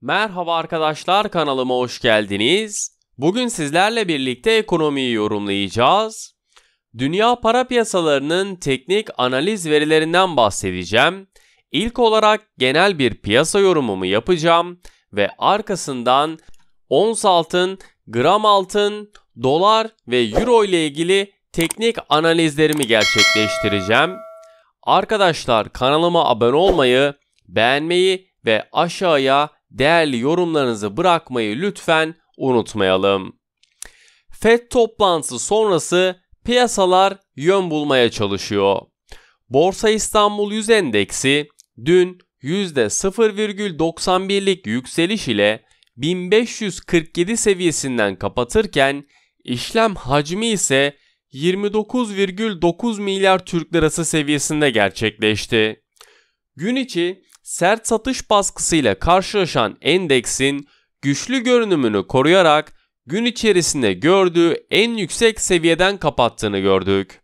Merhaba arkadaşlar, kanalıma hoş geldiniz. Bugün sizlerle birlikte ekonomiyi yorumlayacağız. Dünya para piyasalarının teknik analiz verilerinden bahsedeceğim. İlk olarak genel bir piyasa yorumumu yapacağım ve arkasından ons altın, gram altın, dolar ve euro ile ilgili teknik analizlerimi gerçekleştireceğim. Arkadaşlar, kanalıma abone olmayı, beğenmeyi ve aşağıya değerli yorumlarınızı bırakmayı lütfen unutmayalım. FED toplantısı sonrası piyasalar yön bulmaya çalışıyor. Borsa İstanbul 100 endeksi dün %0,91'lik yükseliş ile 1547 seviyesinden kapatırken işlem hacmi ise 29,9 milyar Türk lirası seviyesinde gerçekleşti. Gün içi sert satış baskısıyla karşılaşan endeksin güçlü görünümünü koruyarak gün içerisinde gördüğü en yüksek seviyeden kapattığını gördük.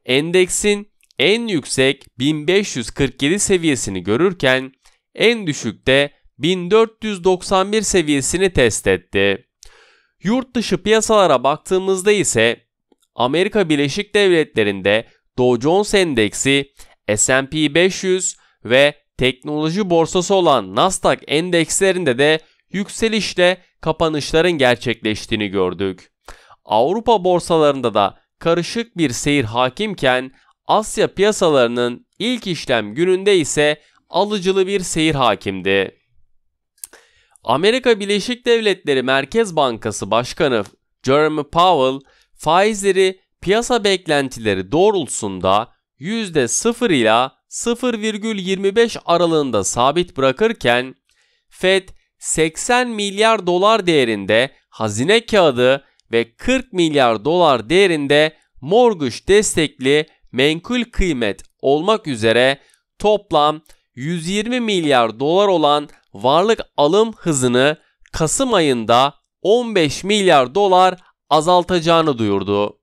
Endeksin en yüksek 1547 seviyesini görürken en düşükte 1491 seviyesini test etti. Yurt dışı piyasalara baktığımızda ise Amerika Birleşik Devletleri'nde Dow Jones Endeksi, S&P 500 ve teknoloji borsası olan Nasdaq endekslerinde de yükselişle kapanışların gerçekleştiğini gördük. Avrupa borsalarında da karışık bir seyir hakimken Asya piyasalarının ilk işlem gününde ise alıcılı bir seyir hakimdi. Amerika Birleşik Devletleri Merkez Bankası Başkanı Jerome Powell faizleri piyasa beklentileri doğrultusunda %0 ila 0,25 aralığında sabit bırakırken FED 80 milyar dolar değerinde hazine kağıdı ve 40 milyar dolar değerinde mortgage destekli menkul kıymet olmak üzere toplam 120 milyar dolar olan varlık alım hızını Kasım ayında 15 milyar dolar azaltacağını duyurdu.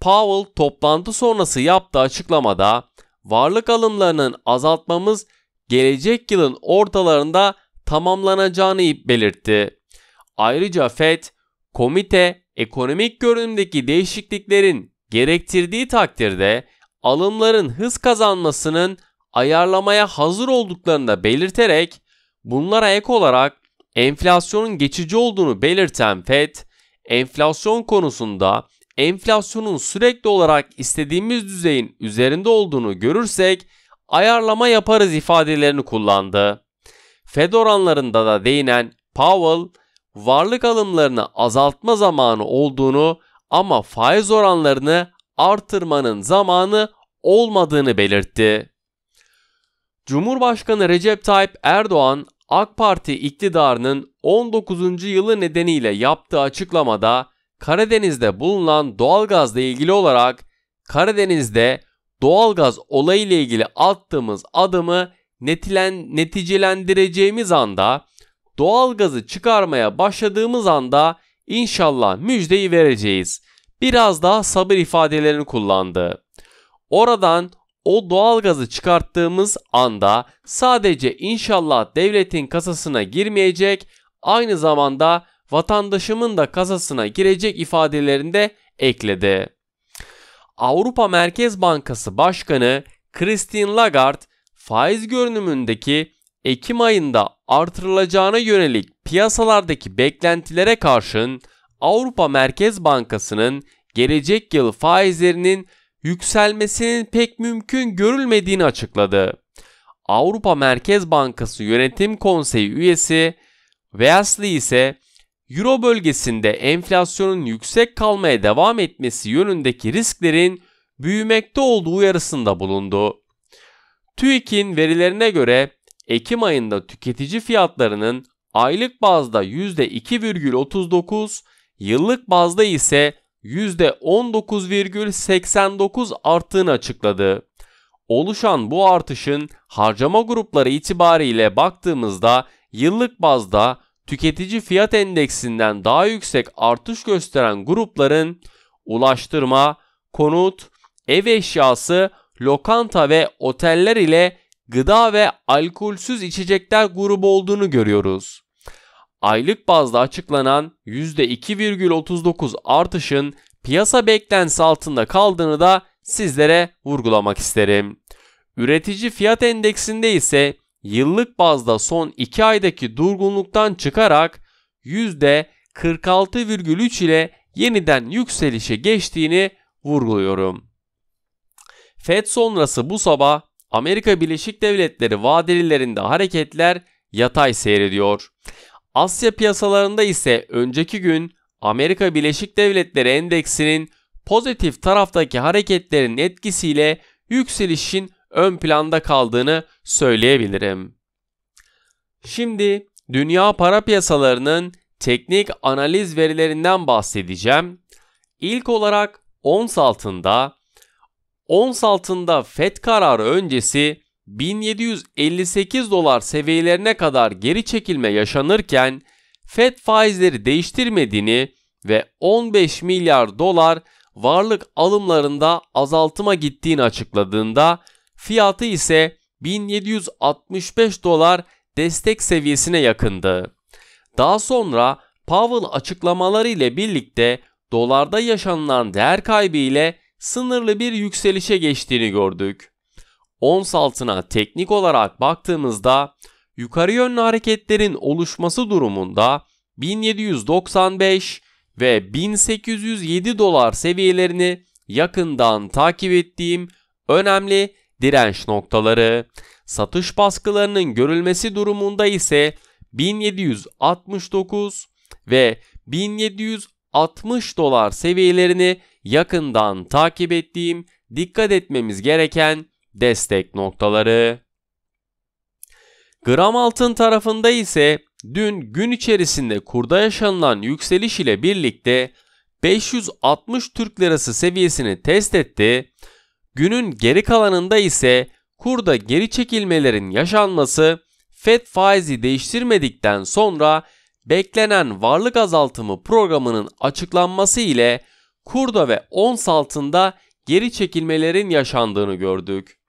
Powell toplantı sonrası yaptığı açıklamada varlık alımlarının azaltmamız gelecek yılın ortalarında tamamlanacağını belirtti. Ayrıca FED, komite ekonomik görünümdeki değişikliklerin gerektirdiği takdirde alımların hız kazanmasının ayarlamaya hazır olduklarını da belirterek bunlara ek olarak enflasyonun geçici olduğunu belirten FED, enflasyon konusunda enflasyonun sürekli olarak istediğimiz düzeyin üzerinde olduğunu görürsek ayarlama yaparız ifadelerini kullandı. FED oranlarında da değinen Powell, varlık alımlarını azaltma zamanı olduğunu ama faiz oranlarını artırmanın zamanı olmadığını belirtti. Cumhurbaşkanı Recep Tayyip Erdoğan, AK Parti iktidarının 19. yılı nedeniyle yaptığı açıklamada Karadeniz'de bulunan doğalgazla ilgili olarak Karadeniz'de doğalgaz olayı ile ilgili attığımız adımı neticelendireceğimiz anda, doğalgazı çıkarmaya başladığımız anda inşallah müjdeyi vereceğiz. Biraz daha sabır ifadelerini kullandı. Oradan o doğalgazı çıkarttığımız anda sadece inşallah devletin kasasına girmeyecek, aynı zamanda vatandaşımın da kasasına girecek ifadelerini de ekledi. Avrupa Merkez Bankası Başkanı Christine Lagarde, faiz görünümündeki Ekim ayında artırılacağına yönelik piyasalardaki beklentilere karşın Avrupa Merkez Bankası'nın gelecek yıl faizlerinin yükselmesinin pek mümkün görülmediğini açıkladı. Avrupa Merkez Bankası Yönetim Konseyi üyesi Wesley ise Euro bölgesinde enflasyonun yüksek kalmaya devam etmesi yönündeki risklerin büyümekte olduğu uyarısında bulundu. TÜİK'in verilerine göre Ekim ayında tüketici fiyatlarının aylık bazda %2,39, yıllık bazda ise %19,89 arttığını açıkladı. Oluşan bu artışın harcama grupları itibariyle baktığımızda yıllık bazda tüketici fiyat endeksinden daha yüksek artış gösteren grupların ulaştırma, konut, ev eşyası, lokanta ve oteller ile gıda ve alkolsüz içecekler grubu olduğunu görüyoruz. aylık bazda açıklanan %2,39 artışın piyasa beklentisi altında kaldığını da sizlere vurgulamak isterim. Üretici fiyat endeksinde ise yıllık bazda son 2 aydaki durgunluktan çıkarak %46,3 ile yeniden yükselişe geçtiğini vurguluyorum. FED sonrası bu sabah Amerika Birleşik Devletleri vadelilerinde hareketler yatay seyrediyor. Asya piyasalarında ise önceki gün Amerika Birleşik Devletleri endeksinin pozitif taraftaki hareketlerin etkisiyle yükselişin ön planda kaldığını söyleyebilirim. Şimdi dünya para piyasalarının teknik analiz verilerinden bahsedeceğim. İlk olarak ons altında FED kararı öncesi 1758 dolar seviyelerine kadar geri çekilme yaşanırken FED faizleri değiştirmediğini ve 15 milyar dolar varlık alımlarında azaltıma gittiğini açıkladığında fiyatı ise 1765 dolar destek seviyesine yakındı. Daha sonra Powell açıklamaları ile birlikte dolarda yaşanılan değer kaybı ile sınırlı bir yükselişe geçtiğini gördük. Ons altına teknik olarak baktığımızda yukarı yönlü hareketlerin oluşması durumunda 1795 ve 1807 dolar seviyelerini yakından takip ettiğim önemli direnç noktaları, satış baskılarının görülmesi durumunda ise 1769 ve 1760 dolar seviyelerini yakından takip ettiğim dikkat etmemiz gereken destek noktaları. Gram altın tarafında ise dün gün içerisinde kurda yaşanılan yükseliş ile birlikte 560 Türk Lirası seviyesini test etti. Günün geri kalanında ise kurda geri çekilmelerin yaşanması FED faizi değiştirmedikten sonra beklenen varlık azaltımı programının açıklanması ile kurda ve ons altında geri çekilmelerin yaşandığını gördük.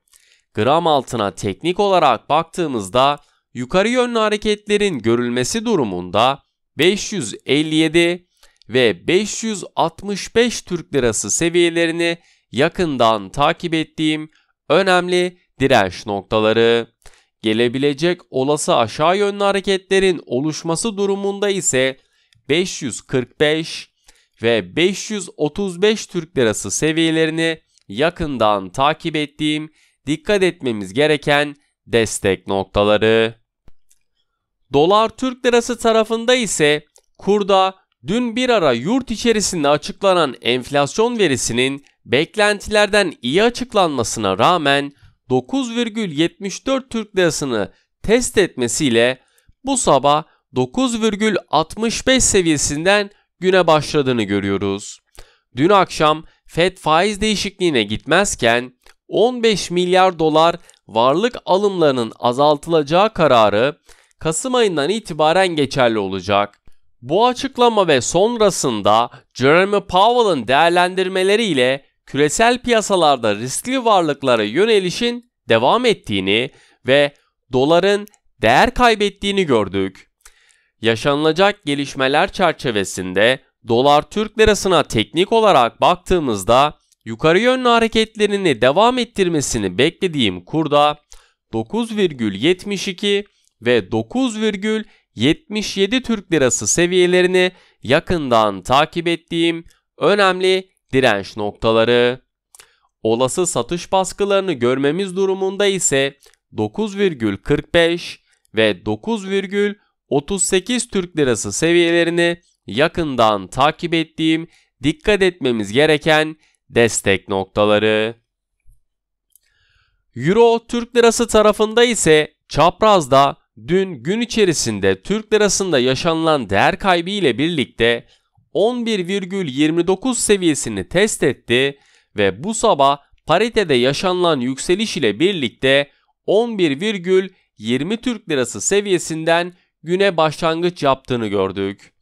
Gram altına teknik olarak baktığımızda yukarı yönlü hareketlerin görülmesi durumunda 557 ve 565 Türk Lirası seviyelerini yakından takip ettiğim önemli direnç noktaları. Gelebilecek olası aşağı yönlü hareketlerin oluşması durumunda ise 545 ve 535 Türk Lirası seviyelerini yakından takip ettiğim dikkat etmemiz gereken destek noktaları. Dolar Türk Lirası tarafında ise kurda dün bir ara yurt içerisinde açıklanan enflasyon verisinin beklentilerden iyi açıklanmasına rağmen 9,74 Türk Lirasını test etmesiyle bu sabah 9,65 seviyesinden güne başladığını görüyoruz. Dün akşam FED faiz değişikliğine gitmezken 15 milyar dolar varlık alımlarının azaltılacağı kararı Kasım ayından itibaren geçerli olacak. Bu açıklama ve sonrasında Jerome Powell'ın değerlendirmeleriyle küresel piyasalarda riskli varlıklara yönelişin devam ettiğini ve doların değer kaybettiğini gördük. Yaşanılacak gelişmeler çerçevesinde dolar Türk lirasına teknik olarak baktığımızda yukarı yönlü hareketlerini devam ettirmesini beklediğim kurda 9,72 ve 9,77 Türk lirası seviyelerini yakından takip ettiğim önemli direnç noktaları. Olası satış baskılarını görmemiz durumunda ise 9,45 ve 9,38 Türk lirası seviyelerini yakından takip ettiğim dikkat etmemiz gereken destek noktaları. Euro Türk lirası tarafında ise çaprazda dün gün içerisinde Türk lirasında yaşanılan değer kaybı ile birlikte 11,29 seviyesini test etti ve bu sabah paritede yaşanılan yükseliş ile birlikte 11,20 Türk lirası seviyesinden güne başlangıç yaptığını gördük.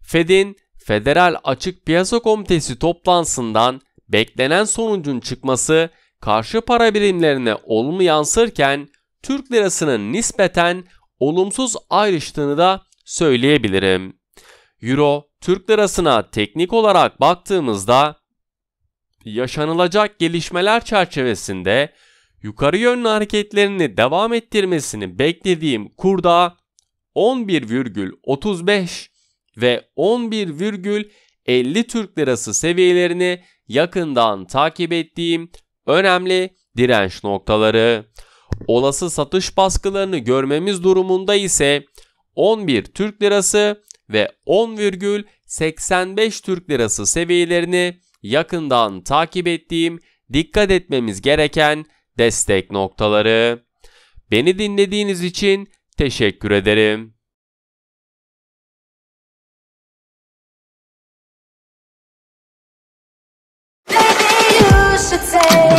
Fed'in Federal Açık Piyasa Komitesi toplantısından beklenen sonucun çıkması karşı para birimlerine olumlu yansırken Türk lirasının nispeten olumsuz ayrıştığını da söyleyebilirim. Euro, Türk lirasına teknik olarak baktığımızda yaşanılacak gelişmeler çerçevesinde yukarı yönlü hareketlerini devam ettirmesini beklediğim kurda 11,35 ve 11,50 Türk lirası seviyelerini yakından takip ettiğim önemli direnç noktaları. Olası satış baskılarını görmemiz durumunda ise 11 Türk lirası ve 10,85 Türk lirası seviyelerini yakından takip ettiğim, dikkat etmemiz gereken destek noktaları. Beni dinlediğiniz için teşekkür ederim. Maybe you should take